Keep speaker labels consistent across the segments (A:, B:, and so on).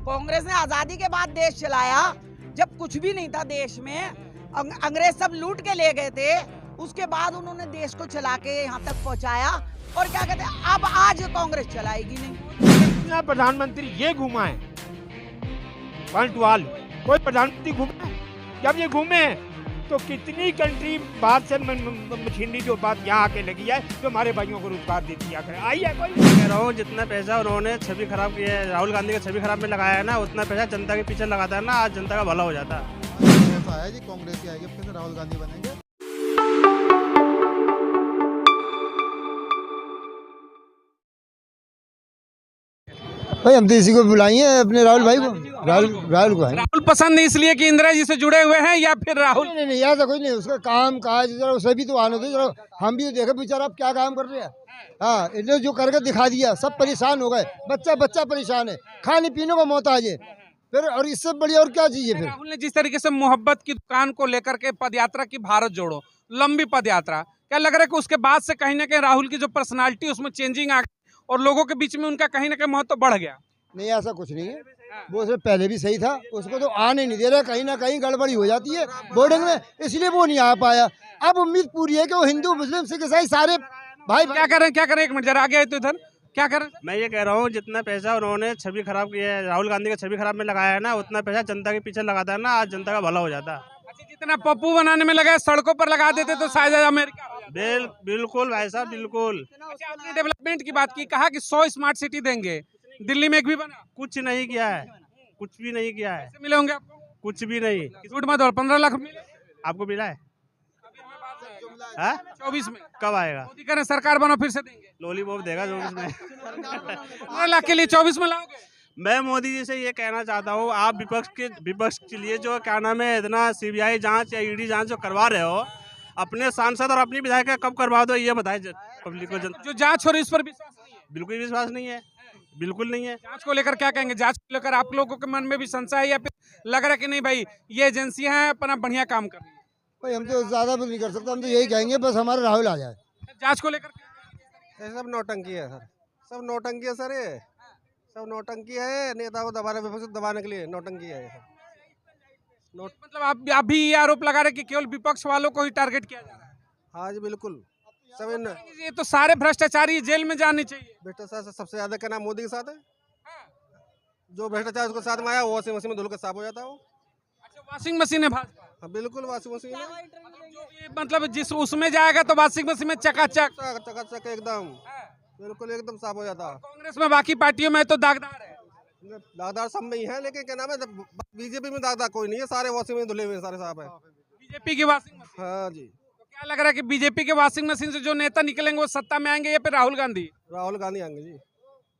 A: कांग्रेस ने आजादी के बाद देश चलाया, जब कुछ भी नहीं था देश में, अंग्रेज सब लूट के ले गए थे। उसके बाद उन्होंने देश को चला के यहाँ तक पहुँचाया। और क्या कहते हैं, अब आज कांग्रेस चलाएगी नहीं।
B: प्रधानमंत्री ये घुमा है कोई प्रधानमंत्री घूमे? जब ये घूमे तो कितनी कंट्री बाहर से मशीनरी जो बात यहाँ आके लगी है, जो हमारे भाइयों को रोजगार दे दिया करे। आई है कोई?
C: कह रहा हूँ जितना पैसा उन्होंने छवि खराब की है, राहुल गांधी की छवि खराब में लगाया है ना, उतना पैसा जनता के पीछे लगाता है ना, आज जनता का भला हो जाता है।
D: ऐसा है जी, कांग्रेस ही आएगी, अब कैसे राहुल गांधी बनेंगे।
E: भाई हम तो इसी को बुलाएंगे, अपने राहुल भाई को, राहुल को।
F: राहुल पसंद इसलिए कि इंदिरा जी से जुड़े हुए हैं, या फिर राहुल?
E: नहीं ऐसा कुछ नहीं, उसका काम काज सभी तो आने दो, हम भी देखे बेचारा आप क्या काम कर रहे हैं। हाँ, इन्होंने जो करके दिखा दिया, सब परेशान हो गए, बच्चा परेशान है, खाने पीने को मोहताज है फिर, और इससे बढ़िया और क्या चाहिए फिर।
F: राहुल ने जिस तरीके से मोहब्बत की दुकान को लेकर के पदयात्रा की, भारत जोड़ो लंबी पदयात्रा, क्या लग रहा है कि उसके बाद से कहीं ना कहीं राहुल की जो पर्सनालिटी उसमें चेंजिंग आ गई और लोगों के बीच में उनका कहीं ना कहीं महत्व बढ़ गया?
E: नहीं ऐसा कुछ नहीं है, वो उससे पहले भी सही था, उसको तो आने नहीं दे रहा, कहीं ना कहीं गड़बड़ी हो जाती है बोर्डिंग में, इसलिए वो नहीं आ पाया। अब उम्मीद पूरी है कि वो हिंदू मुस्लिम सिख ईसाई सारे भाई।
F: क्या करें एक मिनट जरा आगे आए तो इधर क्या करें।
C: मैं ये कह रहा हूँ जितना पैसा उन्होंने छवि खराब की है, राहुल गांधी की छवि खराब में लगाया है ना, उतना पैसा जनता के पीछे लगाता है ना, आज जनता का भला हो जाता है।
F: अच्छा, जितना पप्पू बनाने में लगा, सड़कों पर लगा देते तो शायद अमेरिका हो जाता।
C: बिल्कुल भाई साहब, बिल्कुल।
F: अच्छा, आपने डेवलपमेंट की बात की, कहा कि 100 स्मार्ट सिटी देंगे, दिल्ली में एक भी बना?
C: कुछ नहीं किया है, कुछ भी नहीं किया है।
F: मिले होंगे आपको?
C: कुछ भी नहीं।
F: झूठ मत बोल, 15 लाख मिले
C: आपको मिला है?
F: 24 में।
C: कब आएगा?
F: मोदी कह रहे सरकार बनो फिर से देंगे।
C: लॉलीपॉप देगा 24 में।
F: 15 लाख के लिए 24 में लाओगे?
C: मैं मोदी जी से ये कहना चाहता हूँ, आप विपक्ष के लिए जो क्या नाम है, इतना सीबीआई जांच या ईडी जांच जो करवा रहे हो, अपने सांसद और अपनी विधायक कब करवा दो, ये बताए पब्लिक को।
F: जो जांच हो रही है उस पर विश्वास नहीं है?
C: बिल्कुल विश्वास नहीं है, बिल्कुल नहीं है।
F: जांच को लेकर क्या कहेंगे? जांच को लेकर आप लोगों के मन में भी संशय है, या फिर लग रहा है कि नहीं भाई ये एजेंसियां हैं अपना बढ़िया काम कर रही है?
E: भाई हम तो ज्यादा भी नहीं कर सकते, हम तो यही कहेंगे बस हमारा राहुल आ जाए।
F: जांच को लेकर
G: ये सब नौटंकी है सर, सब नौटंकी है सर, ये सब नौटंकी है, नेता को दबाने, विपक्ष को दबाने के लिए नौटंकी है ये सब।
F: मतलब आप भी ये आरोप लगा रहे कि केवल विपक्ष वालों को ही टारगेट किया जा रहा है?
G: हाँ जी बिल्कुल, सब
F: ये तो सारे भ्रष्टाचारी जेल में जाने चाहिए।
G: भ्रष्टाचार से सबसे ज्यादा क्या नाम मोदी के साथ है, जो भ्रष्टाचार उसके साथ में आया वो वॉशिंग मशीन में धुल के साफ हो जाता है वो।
F: अच्छा, वॉशिंग मशीन है भाजपा?
G: हाँ बिल्कुल, वॉशिंग मशीन है,
F: मतलब जिस उसमें जाएगा तो वॉशिंग मशीन में चकाचक
G: चकाचक एकदम, बिल्कुल एकदम साफ हो जाता है।
F: कांग्रेस में बाकी पार्टियों में तो दागदार है।
G: दागदार सब में ही है, लेकिन क्या नाम है, बीजेपी में दागदार कोई नहीं है, सारे वॉशिंग में धुले हुए सारे साफ है।
F: बीजेपी की वॉशिंग मशीन?
G: हाँ जी।
F: तो क्या लग रहा है कि बीजेपी के वॉशिंग मशीन से जो नेता निकलेंगे वो सत्ता में आएंगे, या फिर राहुल गांधी?
G: राहुल गांधी आएंगे जी,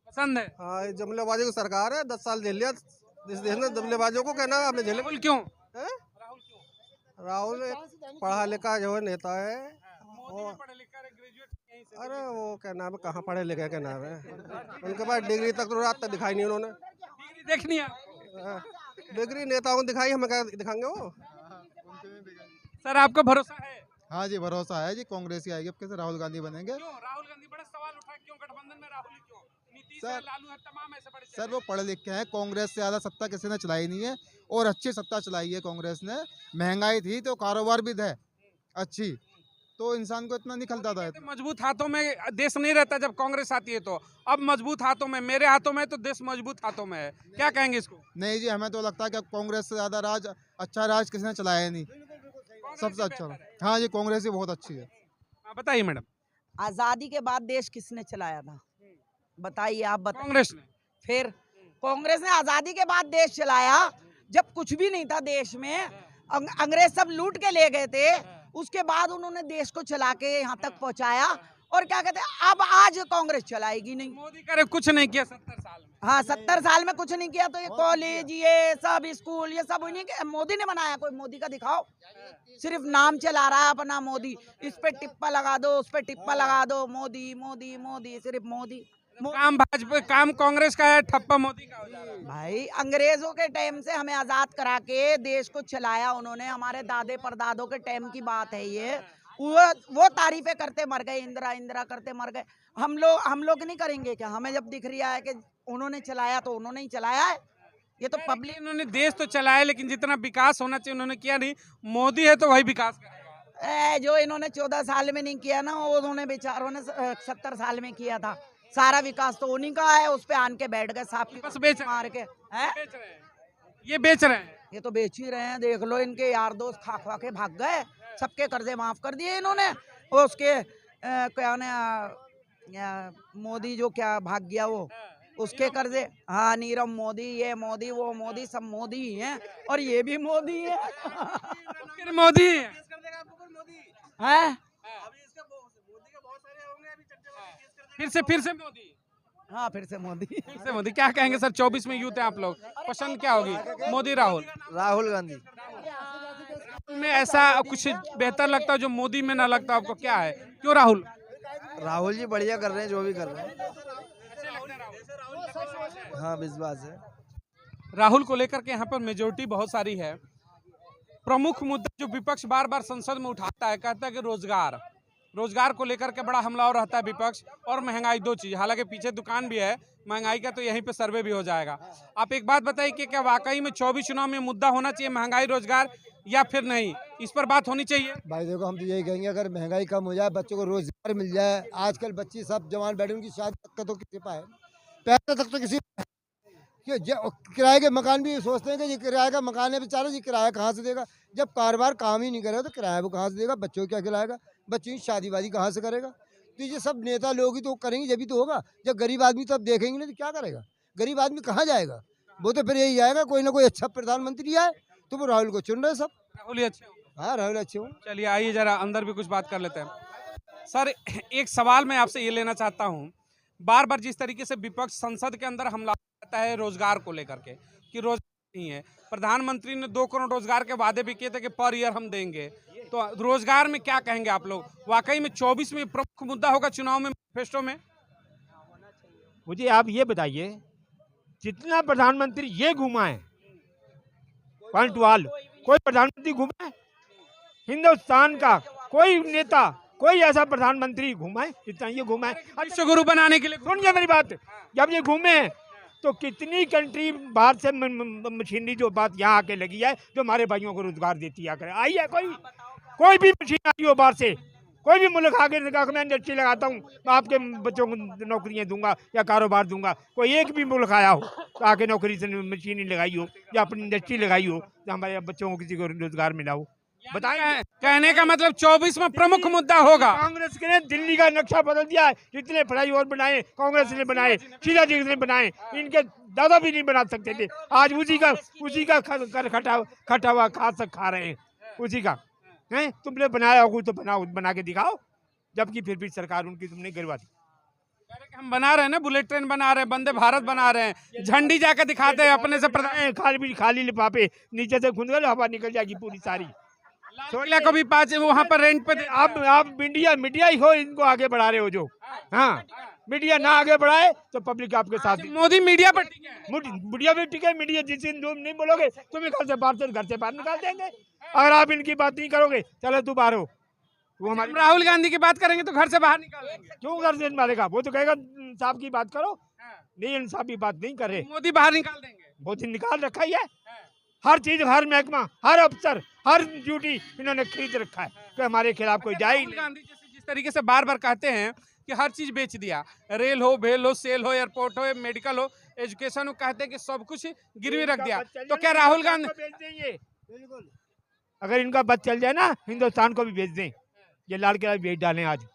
F: पसंद है।
G: हाँ, ये जुमलेबाजी की सरकार है, 10 साल झेल लिया इस देश ने जुमलेबाजों को, कहना आपने झेले।
F: राहुल क्यों?
G: राहुल पढ़ा लिखा जो है नेता है, अरे वो क्या नाम है, कहाँ पढ़े लिखे क्या नाम है, उनके पास डिग्री तक तो रात तक दिखाई नहीं उन्होंने।
F: देखनी है
G: डिग्री नेताओं को दिखाई, हमें क्या दिखाएंगे वो।
F: सर, आपको भरोसा है?
D: हाँ जी, भरोसा है जी, कांग्रेस ही आएगी, अब कैसे राहुल गांधी बनेंगे।
F: क्यों राहुल गांधी? बड़ा सवाल उठा, क्यों गठबंधन में राहुल ही क्यों? नीतीश
D: सर-
F: है, लालू है, तमाम ऐसे बड़े
D: सर वो पढ़े लिखे हैं, कांग्रेस से ज़्यादा सत्ता किसी ने चलाई नहीं है, और अच्छी सत्ता चलाई है कांग्रेस ने। महंगाई थी तो कारोबार भी थे अच्छी, तो इंसान को इतना नहीं खलता था।
F: मजबूत हाथों में देश नहीं रहता जब कांग्रेस आती है, तो अब मजबूत हाथों में, मेरे हाथों में, तो देश मजबूत हाथों में है। क्या कहेंगे इसको?
D: नहीं जी, हमें तो लगता है कि कांग्रेस से ज़्यादा अच्छा राज किसी ने चलाया ही नहीं, सबसे अच्छा। हाँ जी, कांग्रेस ही बहुत अच्छी है।
F: बताइए मैडम।
A: आजादी के बाद देश किसने चलाया था, बताइए आप बताइए।
F: कांग्रेस ने।
A: फिर कांग्रेस ने आजादी के बाद देश चलाया, जब कुछ भी नहीं था देश में, अंग्रेज सब लूट के ले गए थे। उसके बाद उन्होंने देश को चला के यहाँ तक पहुँचाया। और क्या कहते हैं, अब आज कांग्रेस चलाएगी नहीं।
F: मोदी करे कुछ नहीं किया 70 साल में।
A: हाँ, 70 साल में कुछ नहीं किया, तो ये कॉलेज, ये सब स्कूल, ये सब उन्हीं के, मोदी ने बनाया। कोई मोदी का दिखाओ, सिर्फ नाम चला रहा है अपना मोदी। इस पे टिप्पा लगा दो, उस पे टिप्पा लगा दो, मोदी मोदी मोदी, सिर्फ मोदी।
F: काम भाजपा, काम कांग्रेस का है, ठप्पा मोदी का हो जा रहा है।
A: भाई अंग्रेजों के टाइम से हमें आजाद करा के देश को चलाया उन्होंने, हमारे दादे परदादों के टाइम की बात है ये। वो तारीफें करते मर गए, इंदिरा इंदिरा करते मर गए। हम लोग नहीं करेंगे क्या? हमें जब दिख रहा है कि उन्होंने चलाया तो उन्होंने ही चलाया है। ये तो पब्लिक
F: इन्होंने देश तो चलाया, लेकिन जितना विकास होना चाहिए उन्होंने किया नहीं। मोदी है तो वही विकास करेगा।
A: जो इन्होंने 14 साल में नहीं किया ना, वो उन्होंने बेचारों ने 70 साल में किया था। सारा विकास तो उन्हीं का है, उस पे आन के बैठ गए साहब
F: बस बेच
A: मार के हैं।
F: बेच रहे हैं, ये बेच रहे हैं।
A: ये तो बेच ही रहे हैं, देख लो इनके यार दोस्त खा खा के भाग गए, सबके कर्जे माफ कर दिए इन्होंने। और उसके क्या ना मोदी जो क्या भाग गया वो, उसके कर्जे, हाँ नीरव मोदी, ये मोदी वो मोदी, सब मोदी ही हैं, और ये भी मोदी है।
F: फिर मोदी
A: हैं?
F: फिर से मोदी,
A: हाँ फिर से मोदी।
F: फिर से मोदी। क्या कहेंगे सर, 24 में यूथ है आप लोग, पसंद क्या होगी, मोदी राहुल?
G: राहुल गांधी।
F: में ऐसा कुछ बेहतर लगता है जो मोदी में ना लगता आपको, क्या है, क्यों राहुल?
G: राहुल जी बढ़िया कर रहे हैं, जो भी कर रहे हैं। हाँ विश्वास है।
F: राहुल को लेकर के यहाँ पर मेजोरिटी बहुत सारी है। प्रमुख मुद्दा जो विपक्ष बार बार संसद में उठाता है, कहता है कि रोजगार को लेकर के बड़ा हमला रहता है विपक्ष, और महंगाई, दो चीज। हालांकि पीछे दुकान भी है महंगाई का, तो यहीं पे सर्वे भी हो जाएगा। आप एक बात बताइए कि क्या वाकई में 24 चुनाव में मुद्दा होना चाहिए महंगाई रोजगार, या फिर नहीं, इस पर बात होनी चाहिए?
E: भाई देखो, हम तो यही कहेंगे, अगर महंगाई कम हो जाए, बच्चों को रोजगार मिल जाए। आजकल बच्ची सब जवान बैठे, उनकी शादी तक का तो किसी पाए, पैसा तक तो किसी किराए के मकान भी सोचते हैं कि ये किराए का मकान है बेचारा, ये किराया कहाँ से देगा? जब कारोबार काम ही नहीं करेगा तो किराया वो कहाँ से देगा? बच्चों को क्या खिलाएगा? बच्चों की शादी वादी कहाँ से करेगा? तो ये सब नेता लोग ही तो करेंगे, जब भी तो होगा। जब गरीब आदमी तो अब देखेंगे नहीं तो क्या करेगा? गरीब आदमी कहाँ जाएगा? वो तो फिर यही जाएगा, कोई ना कोई अच्छा प्रधानमंत्री आए, तो वो राहुल को चुन रहे सब।
F: राहुल ही अच्छे हो।
E: हाँ राहुल अच्छे हूँ।
F: चलिए आइए जरा अंदर भी कुछ बात कर लेते हैं। सर एक सवाल मैं आपसे ये लेना चाहता हूँ, बार बार जिस तरीके से विपक्ष संसद के अंदर हमला करता है रोजगार को लेकर के, कि रोजगार नहीं है, प्रधानमंत्री ने 2 करोड़ रोजगार के वादे भी किए थे कि पर ईयर हम देंगे, तो रोजगार में क्या कहेंगे आप लोग? वाकई में 24 में प्रमुख मुद्दा होगा चुनाव में, मैनिफेस्टो में?
B: मुझे आप ये बताइए, जितना प्रधानमंत्री ये घुमा है पॉइंट वाल, कोई प्रधानमंत्री घुमा है हिंदुस्तान का? कोई नेता, कोई ऐसा प्रधानमंत्री घुमा है जितना ये घुमा है?
F: विश्वगुरु बनाने के लिए?
B: सुनिए मेरी बात, जब ये घूमे हैं तो कितनी कंट्री बाहर से मशीनरी जो बात यहाँ आके लगी है, जो हमारे भाइयों को रोजगार देती है। आई है कोई भी मशीन आई हो बाहर से, कोई भी मुल्क आगे लगा, मैं इंडस्ट्री लगाता हूँ, मैं आपके बच्चों को नौकरियाँ दूंगा या कारोबार दूंगा। कोई एक भी मुल्क आया हो तो आके नौकरी से मशीन लगाई हो या अपनी इंडस्ट्री लगाई हो, तो हमारे बच्चों को किसी को रोजगार मिला हो? बताएं।
F: कहने का मतलब 24 में प्रमुख मुद्दा होगा।
B: कांग्रेस ने दिल्ली का नक्शा बदल दिया है, जितने फ्लाईओवर बनाए कांग्रेस ने बनाए, सीधा जितने बनाए, इनके दादा भी नहीं बना सकते थे। आज उसी का खटा हुआ खा रहे हैं, उसी का है। तुमने बनाया होगा तो बना के दिखाओ, जबकि फिर भी सरकार उनकी तुमने गिरवा दी।
F: हम बना रहे हैं ना, बुलेट ट्रेन बना रहे हैं, वंदे भारत बना रहे हैं, झंडी जाकर दिखाते हैं अपने से। प्रधान
B: खाली लिफाफे नीचे से खुद हवा निकल जाएगी पूरी सारी।
F: किला को भी 5 वहाँ पर रेंट पे
B: आप मीडिया ही हो, इनको आगे बढ़ा रहे हो जो। हाँ, मीडिया ना आगे बढ़ाए तो पब्लिक आपके साथ।
F: मोदी मीडिया पर
B: मीडिया भी टिके, मीडिया जिस दिन तुम नहीं बोलोगे तुम्हें घर से बाहर निकाल देंगे। अगर आप इनकी बात नहीं करोगे, चलो तू बाहर हो, वो हमारे
F: राहुल गांधी की बात करेंगे तो घर से बाहर निकाल देंगे।
B: क्यों घर से मारेगा? वो तो कहेगा इंसाफ की बात करो, नहीं इंसाफ की बात नहीं कर रहे,
F: मोदी बाहर निकाल देंगे।
B: वो दिन निकाल रखा ही है, हर चीज, हर महकमा, हर अफसर, हर ड्यूटी इन्होंने खरीद रखा है कि हमारे खिलाफ कोई जाए ही नहीं।
F: गांधी जैसे जिस तरीके से बार बार कहते हैं कि हर चीज बेच दिया, रेल हो, भेल हो, सेल हो, एयरपोर्ट हो, मेडिकल हो, एजुकेशन हो, कहते हैं कि सब कुछ गिरवी रख दिया, तो क्या राहुल गांधी
B: बेच देंगे? अगर इनका बस चल जाए ना, हिंदुस्तान को भी बेच दें। ये लाल किला बेच डालें आज।